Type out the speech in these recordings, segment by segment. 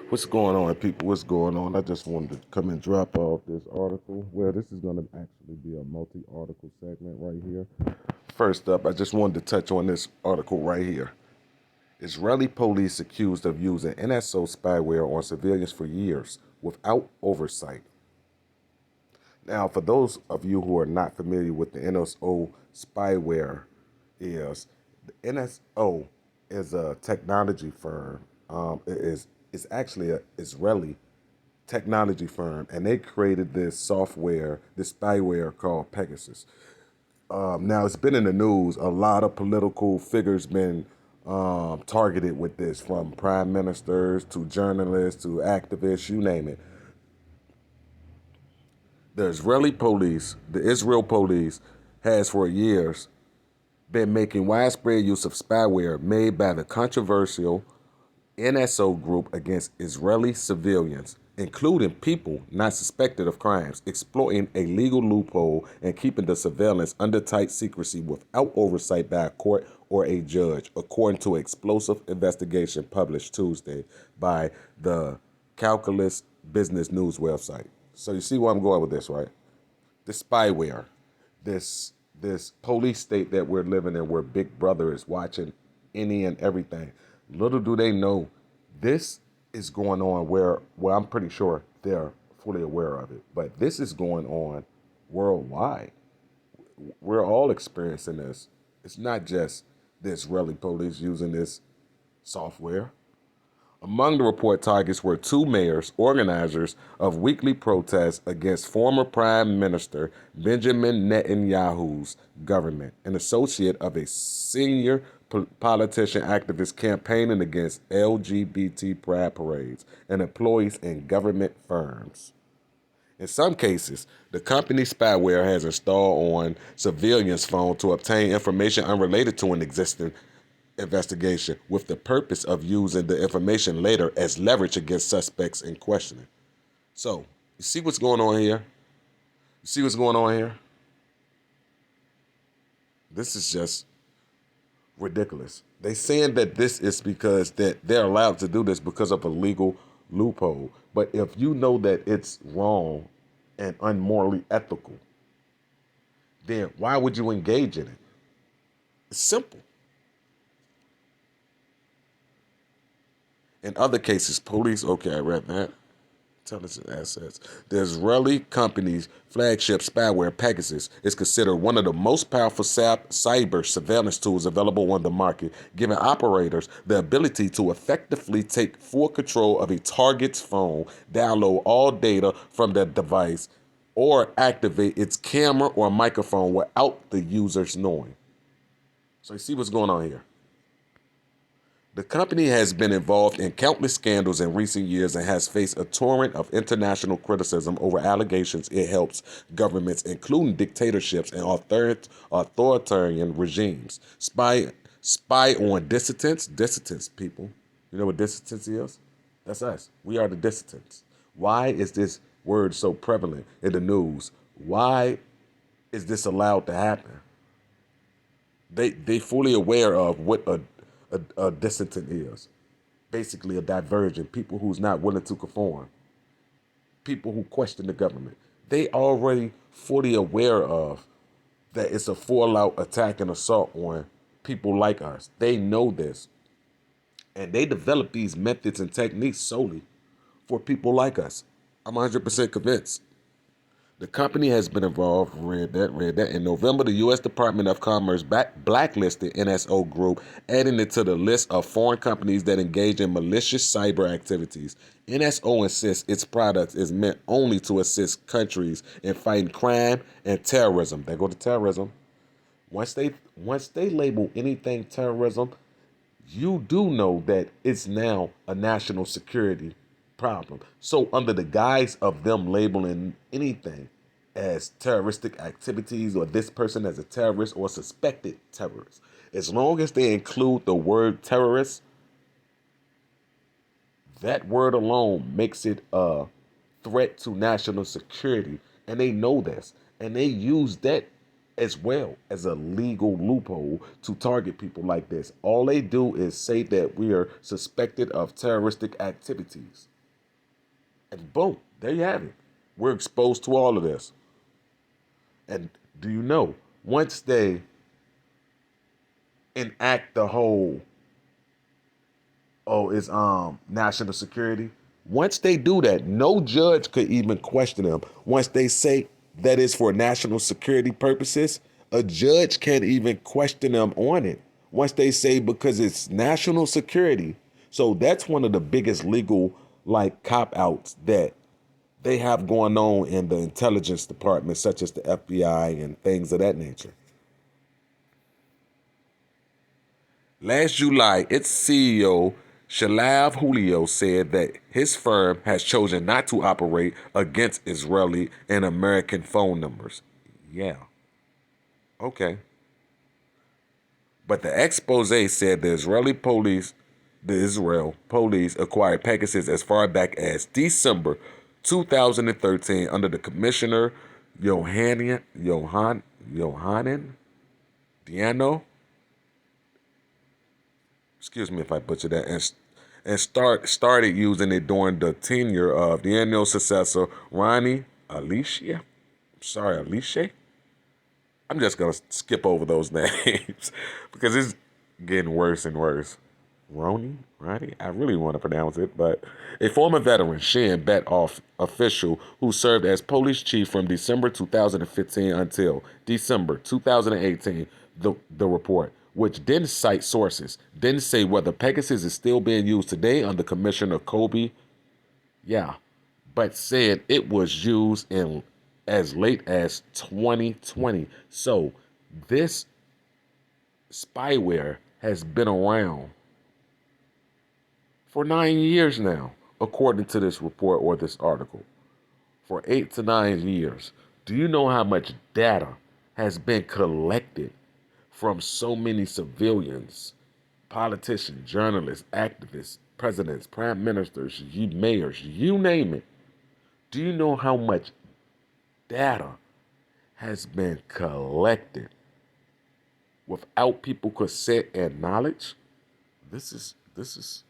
What's going on, people? What's going on? I just wanted to come and drop off this article. Well, this is going to actually be a multi-article segment right here. First up, I just wanted to touch on this article right here. Israeli police accused of using NSO spyware on civilians for years without oversight. Now, for those of you who are not familiar with the NSO spyware, is the NSO is a technology firm. It's actually an Israeli technology firm, and they created this software, this spyware called Pegasus. Now it's been in the news. A lot of political figures been targeted with this, from prime ministers to journalists to activists, you name it. The Israel police, has for years been making widespread use of spyware made by the controversial NSO group against Israeli civilians, including people not suspected of crimes, exploiting a legal loophole and keeping the surveillance under tight secrecy without oversight by a court or a judge, according to an explosive investigation published Tuesday by the Calculus Business News website. So you see where I'm going with this, right? The spyware, this this police state that we're living in, where Big Brother is watching any and everything. Little do they know, this is going on where, well, I'm pretty sure they're fully aware of it, but this is going on worldwide. We're all experiencing this. It's not just the Israeli police using this software. Among the report targets were two mayors, organizers of weekly protests against former Prime Minister Benjamin Netanyahu's government, an associate of a senior politician activist campaigning against LGBT pride parades, and employees in government firms. In some cases, the company's spyware has installed on civilians' phones to obtain information unrelated to an existing investigation, with the purpose of using the information later as leverage against suspects in questioning. So, you see what's going on here? You see what's going on here? This is just ridiculous. They saying that this is because that they're allowed to do this because of a legal loophole. But if you know that it's wrong and unmorally ethical, then why would you engage in it? It's simple. In other cases, police, okay, I read that. Intelligence assets. The Israeli company's flagship spyware, Pegasus, is considered one of the most powerful cyber surveillance tools available on the market, giving operators the ability to effectively take full control of a target's phone, download all data from the device, or activate its camera or microphone without the user's knowing. So you see what's going on here. The company has been involved in countless scandals in recent years and has faced a torrent of international criticism over allegations it helps governments, including dictatorships and authoritarian regimes, spy on dissidents, people. You know what dissidents is? That's us. We are the dissidents. Why is this word so prevalent in the news? Why is this allowed to happen? They fully aware of what a dissident is. Basically a divergent, people who's not willing to conform, people who question the government. They already fully aware of that it's a full-out attack and assault on people like us. They know this. And they develop these methods and techniques solely for people like us. I'm 100% convinced. The company has been involved, read that. In November, the U.S. Department of Commerce blacklisted NSO Group, adding it to the list of foreign companies that engage in malicious cyber activities. NSO insists its products is meant only to assist countries in fighting crime and terrorism. They go to terrorism. Once they label anything terrorism, you do know that it's now a national security problem. So, under the guise of them labeling anything as terroristic activities, or this person as a terrorist or suspected terrorist, as long as they include the word terrorist, that word alone makes it a threat to national security. And they know this. And they use that as well as a legal loophole to target people like this. All they do is say that we are suspected of terroristic activities. And boom, there you have it. We're exposed to all of this. And do you know, once they enact the whole, oh, it's national security, once they do that, no judge could even question them. Once they say that is for national security purposes, a judge can't even question them on it. Once they say because it's national security. So that's one of the biggest legal like cop outs that they have going on in the intelligence department, such as the FBI and things of that nature. Last July, its CEO, Shalav Julio, said that his firm has chosen not to operate against Israeli and American phone numbers. Yeah, okay. But the expose said the Israel police acquired Pegasus as far back as December 2013 under the Commissioner Yohanan Diano, excuse me if I butcher that, and started using it during the tenure of the annual successor Ronnie Alicia. Sorry, Alicia. I'm just gonna skip over those names because it's getting worse and worse. Ronnie. I really want to pronounce it, but a former veteran, Shin Bet off official who served as police chief from December 2015 until December 2018. The report, which didn't cite sources, didn't say whether Pegasus is still being used today under Commissioner Kobe. Yeah, but said it was used in as late as 2020. So this spyware has been around for 9 years now, according to this report or this article. For 8 to 9 years. Do you know how much data has been collected from so many civilians, politicians, journalists, activists, presidents, prime ministers, mayors, you name it? Do you know how much data has been collected without people consent and knowledge? This is this is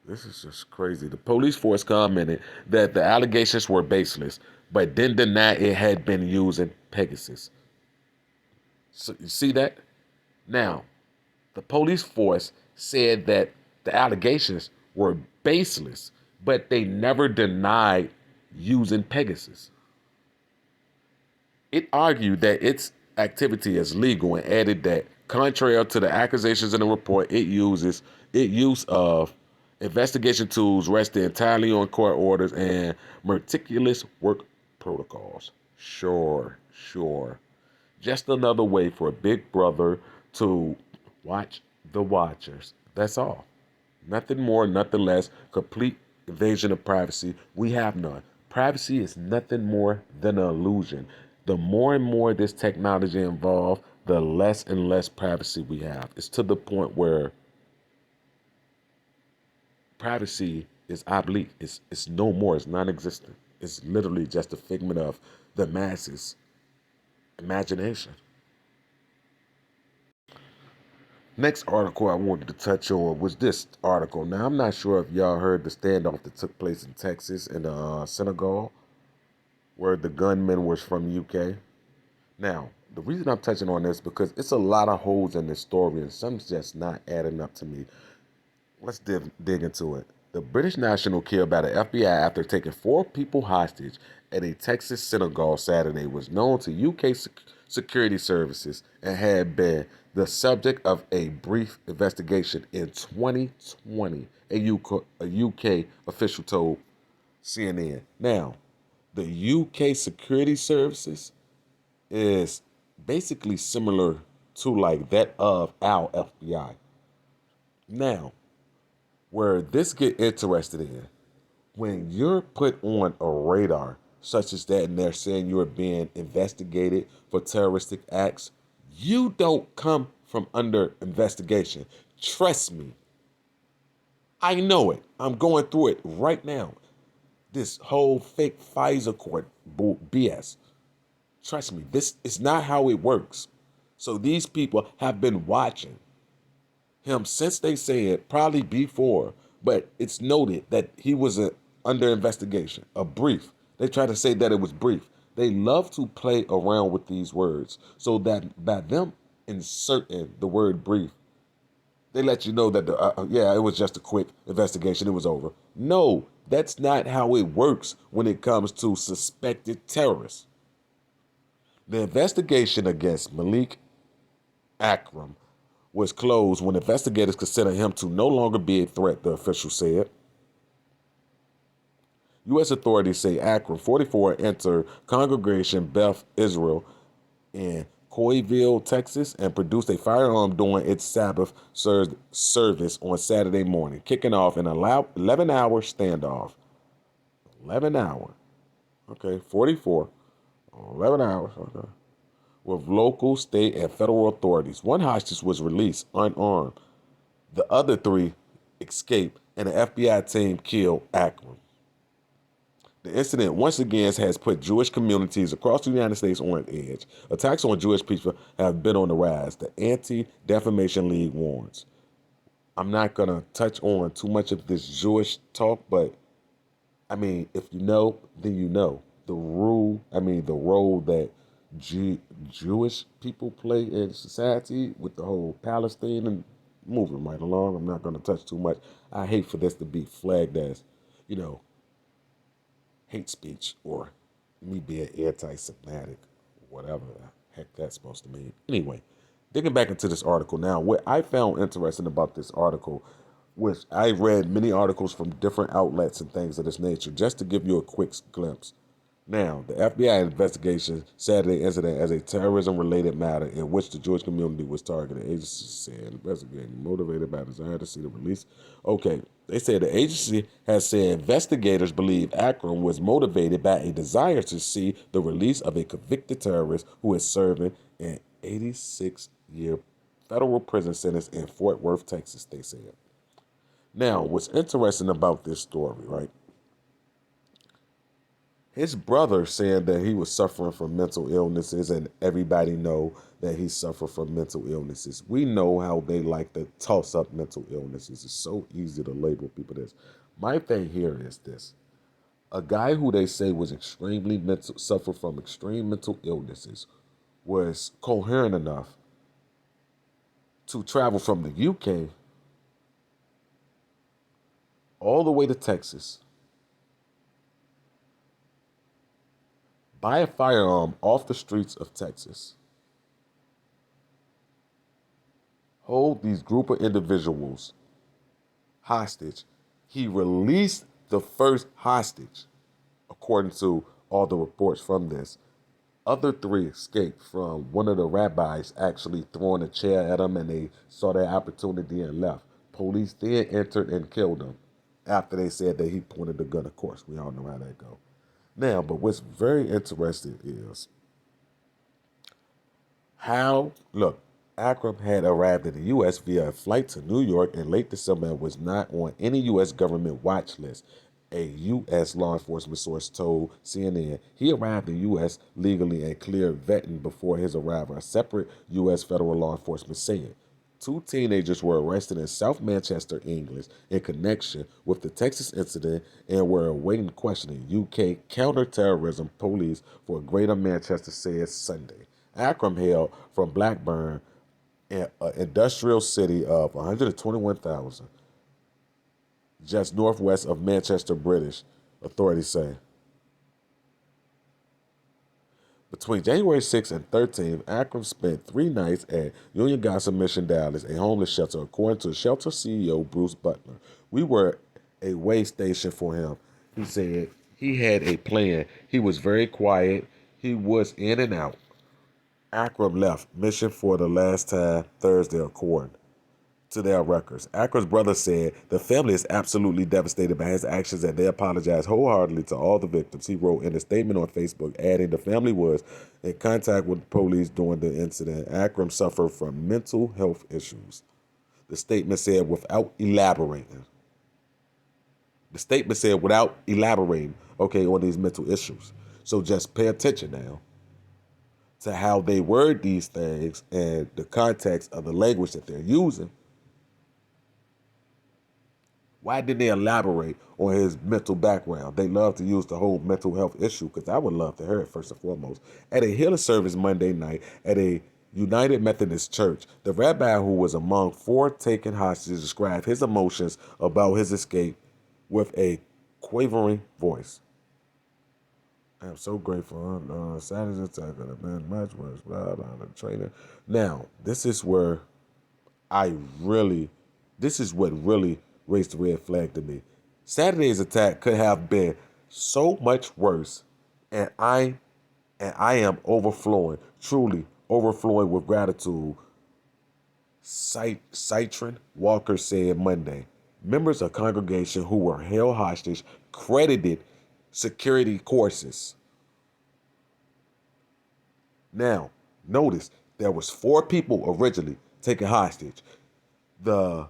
This is just crazy. The police force commented that the allegations were baseless, but then denied it had been using Pegasus. So you see that? Now, the police force said that the allegations were baseless, but they never denied using Pegasus. It argued that its activity is legal and added that, contrary to the accusations in the report, it use of investigation tools rested entirely on court orders and meticulous work protocols. Sure. Just another way for a big brother to watch the watchers. That's all. Nothing more, nothing less. Complete invasion of privacy. We have none. Privacy is nothing more than an illusion. The more and more this technology involved, the less and less privacy we have. It's to the point where privacy is obsolete. It's no more. It's non-existent. It's literally just a figment of the masses' imagination. Next article I wanted to touch on was this article. Now, I'm not sure if y'all heard the standoff that took place in Texas in the synagogue where the gunman was from UK. Now, the reason I'm touching on this because it's a lot of holes in this story and some's just not adding up to me. Let's dig into it. The British national killed by the FBI after taking 4 people hostage at a Texas synagogue Saturday was known to UK security services and had been the subject of a brief investigation in 2020, a UK official told CNN. Now, the UK security services is basically similar to like that of our FBI. Now, where this get interested in, when you're put on a radar such as that and they're saying you're being investigated for terroristic acts, you don't come from under investigation. Trust me. I know it. I'm going through it right now. This whole fake Pfizer court BS. Trust me, this is not how it works. So these people have been watching him since they said probably before, but it's noted that he was under investigation. A brief. They try to say that it was brief. They love to play around with these words so that by them inserting the word brief, they let you know that yeah, it was just a quick investigation. It was over. No, that's not how it works when it comes to suspected terrorists. The investigation against Malik Akram was closed when investigators considered him to no longer be a threat, the official said. U.S. authorities say Akram, 44, entered Congregation Beth Israel in Coyville, Texas, and produced a firearm during its Sabbath service on Saturday morning, kicking off an 11-hour standoff. 11 hour. Okay, 44. 11 hours. Okay. With local, state, and federal authorities. One hostage was released unarmed. The other three escaped, and the FBI team killed Akram. The incident once again has put Jewish communities across the United States on edge. Attacks on Jewish people have been on the rise. The Anti-Defamation League warns. I'm not going to touch on too much of this Jewish talk, but I mean, if you know, then you know. The role that Jewish people play in society with the whole Palestine and moving right along. I'm not going to touch too much. I hate for this to be flagged as, you know, hate speech or me being anti-Semitic, whatever the heck that's supposed to mean. Anyway, digging back into this article now, what I found interesting about this article, which I read many articles from different outlets and things of this nature, just to give you a quick glimpse. Now, the FBI investigation Saturday incident as a terrorism-related matter in which the Jewish community was targeted. Agency said investigating motivated by desire to see the release. Okay, they said the agency has said investigators believe Akram was motivated by a desire to see the release of a convicted terrorist who is serving an 86-year federal prison sentence in Fort Worth, Texas, they said. Now, what's interesting about this story, right? His brother saying that he was suffering from mental illnesses, and everybody know that he suffered from mental illnesses. We know how they like to toss up mental illnesses. It's so easy to label people this. My thing here is this. A guy who they say was suffered from extreme mental illnesses was coherent enough to travel from the UK all the way to Texas, buy a firearm off the streets of Texas, hold these group of individuals hostage. He released the first hostage, according to all the reports from this. Other three escaped from one of the rabbis actually throwing a chair at him, and they saw their opportunity and left. Police then entered and killed him after they said that he pointed the gun. Of course, we all know how that goes. Now, but what's very interesting is look, Akram had arrived in the U.S. via a flight to New York in late December and was not on any U.S. government watch list. A U.S. law enforcement source told CNN he arrived in the U.S. legally and cleared vetting before his arrival, a separate U.S. federal law enforcement said. Two teenagers were arrested in South Manchester, England, in connection with the Texas incident and were awaiting questioning. UK counterterrorism police for Greater Manchester said Sunday. Akram hailed from Blackburn, an industrial city of 121,000, just northwest of Manchester, British authorities say. Between January 6th and 13th, Akram spent 3 nights at Union Gospel Mission Dallas, a homeless shelter, according to shelter CEO Bruce Butler. We were a way station for him. He said he had a plan. He was very quiet. He was in and out. Akram left mission for the last time Thursday, according to their records. Akram's brother said the family is absolutely devastated by his actions and they apologize wholeheartedly to all the victims. He wrote in a statement on Facebook, adding the family was in contact with the police during the incident. Akram suffered from mental health issues. The statement said without elaborating. Okay, on these mental issues. So just pay attention now to how they word these things and the context of the language that they're using. Why didn't they elaborate on his mental background? They love to use the whole mental health issue because I would love to hear it first and foremost. At a healing service Monday night at a United Methodist Church, the rabbi who was among four taken hostages described his emotions about his escape with a quavering voice. I'm so grateful. Saturday's attack on the man, much worse. Blah, blah, the trainer. Now, I really, this is what really raised the red flag to me. Saturday's attack could have been so much worse, and I am overflowing, truly overflowing with gratitude. Citron Walker said Monday. Members of congregation who were held hostage credited security courses. Now, notice there was four people originally taken hostage. The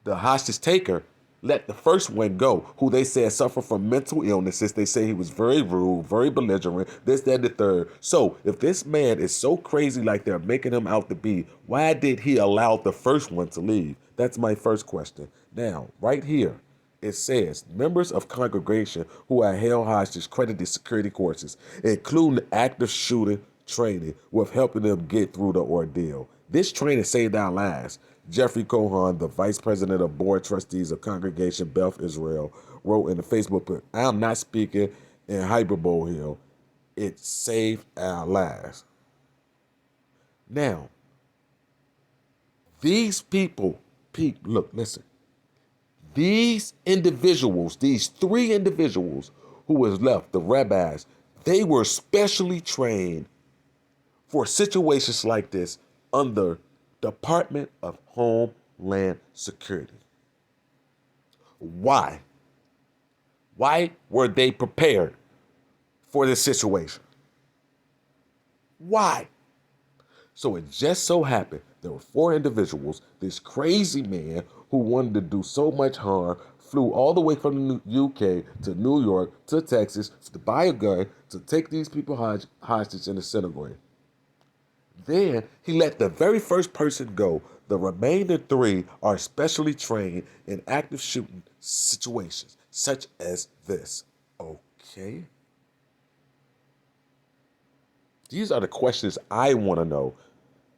the hostage taker let the first one go, who they said suffered from mental illnesses. They say he was very rude, very belligerent, this, that, and the third. So if this man is so crazy like they're making him out to be, why did he allow the first one to leave? That's my first question. Now, right here, it says members of congregation who are held hostage credited security courses, including active shooter training, with helping them get through the ordeal. This training saved our lives. Jeffrey Cohen, the vice president of board trustees of Congregation Beth Israel, wrote in the Facebook post, I am not speaking in hyperbole here. It saved our lives. Now, these people, look, listen. These individuals, these three individuals who was left, the rabbis, they were specially trained for situations like this under Department of Homeland Security. Why? Why were they prepared for this situation? Why? So it just so happened there were four individuals, this crazy man who wanted to do so much harm, flew all the way from the UK to New York to Texas to buy a gun to take these people hostage in the synagogue. Then he let the very first person go. The remainder three are specially trained in active shooting situations, such as this. Okay. These are the questions I want to know.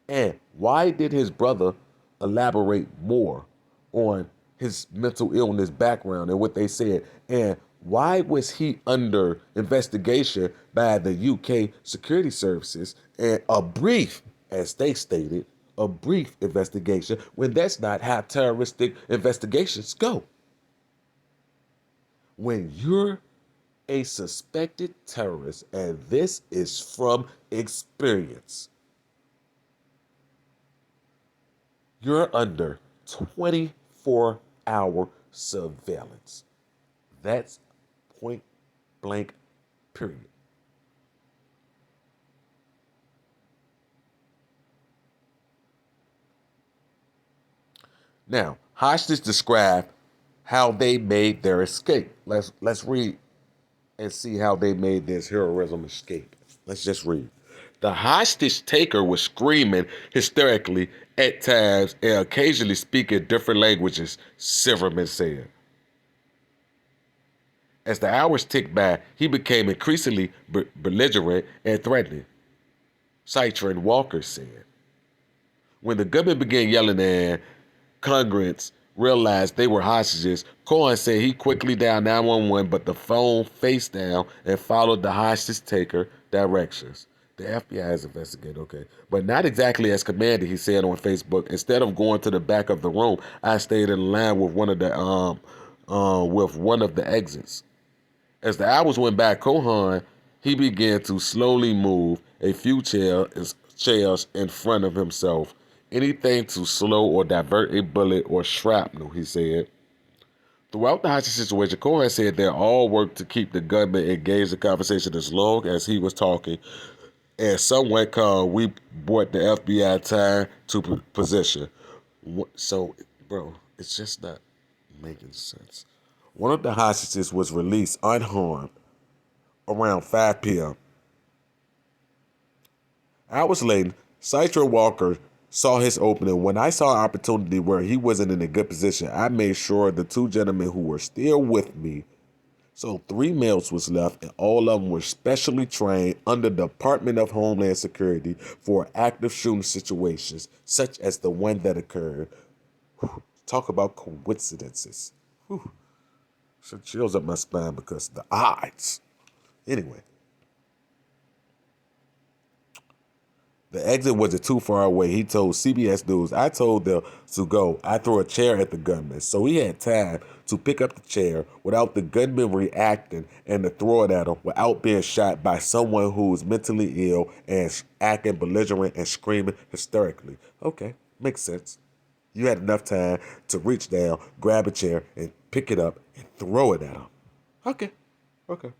And why did his brother elaborate more on his mental illness background and what they said? And why was he under investigation by the UK security services and a brief, as they stated, a brief investigation when that's not how terroristic investigations go? When you're a suspected terrorist, and this is from experience, you're under 24-hour surveillance. That's point blank, period. Now, hostages describe how they made their escape. Let's read and see how they made this heroism escape. Let's just read. The hostage taker was screaming hysterically at times and occasionally speaking different languages, Silverman said. As the hours ticked by, he became increasingly belligerent and threatening, Citron Walker said. When the gunman began yelling and congregants realized they were hostages, Cohen said he quickly dialed 911, but the phone face down and followed the hostage taker directions. The FBI is investigating, okay. But not exactly as commanded, he said on Facebook. Instead of going to the back of the room, I stayed in line with one of the exits. As the hours went by, Cohen, he began to slowly move a few chairs in front of himself. Anything to slow or divert a bullet or shrapnel, he said. Throughout the hostage situation, Cohen said they all worked to keep the gunman engaged in conversation as long as he was talking. And someone called, we bought the FBI time to position. So, bro, it's just not making sense. One of the hostages was released unharmed around 5 p.m. Hours later, Citron Walker saw his opening. When I saw an opportunity where he wasn't in a good position, I made sure the two gentlemen who were still with me, so 3 males was left, and all of them were specially trained under the Department of Homeland Security for active shooting situations, such as the one that occurred. Whew, talk about coincidences. Whew, so chills up my spine because the odds. Anyway, the exit wasn't too far away. He told CBS News, I told them to go. I threw a chair at the gunman. So he had time to pick up the chair without the gunman reacting and to throw it at him without being shot by someone who was mentally ill and acting belligerent and screaming hysterically. Okay, makes sense. You had enough time to reach down, grab a chair, and pick it up and throw it at him. Okay, okay.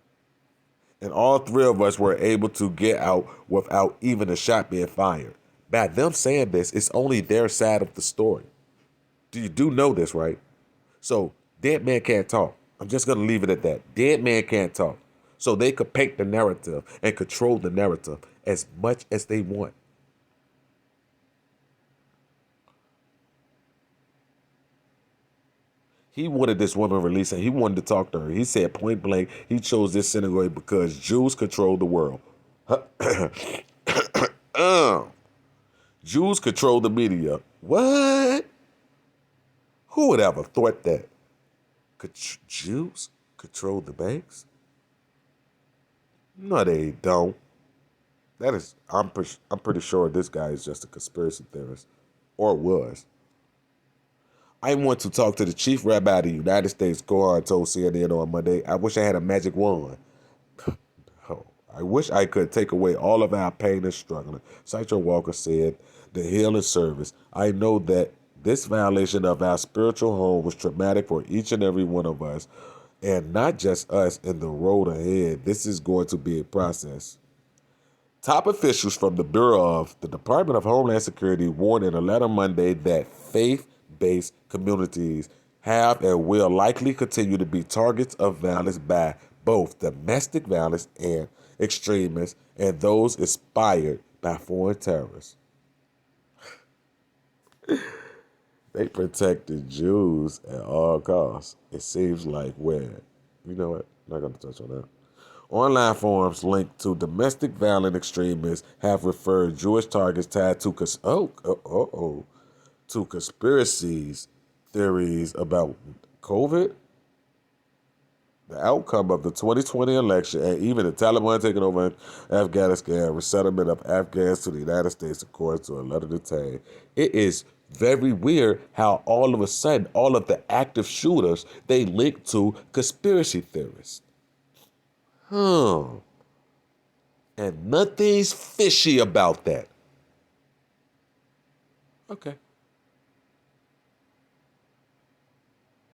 And all three of us were able to get out without even a shot being fired. By them saying this, it's only their side of the story. You do know this, right? So, dead man can't talk. I'm just going to leave it at that. Dead man can't talk. So they could paint the narrative and control the narrative as much as they want. He wanted this woman released and he wanted to talk to her. He said point blank, he chose this synagogue because Jews control the world. Jews control the media. What? Who would ever thought that? Could Jews control the banks? No, they don't. That is, I'm pretty sure this guy is just a conspiracy theorist, or was. I want to talk to the chief rabbi of the United States. Goran told CNN on Monday. I wish I had a magic wand. Oh, I wish I could take away all of our pain and struggling. Sideshow Walker said, the healing service. I know that this violation of our spiritual home was traumatic for each and every one of us, and not just us in the road ahead. This is going to be a process. Top officials from the Bureau of the Department of Homeland Security warned in a letter Monday that faith-based communities have and will likely continue to be targets of violence by both domestic violence and extremists and those inspired by foreign terrorists. They protect the Jews at all costs. It seems like where, you know what? I'm not going to touch on that. Online forums linked to domestic violent extremists have referred Jewish targets tied to to conspiracies theories about COVID, the outcome of the 2020 election, and even the Taliban taking over Afghanistan, resettlement of Afghans to the United States, according to a letter detained. It is very weird how all of a sudden all of the active shooters they link to conspiracy theorists. And nothing's fishy about that. Okay.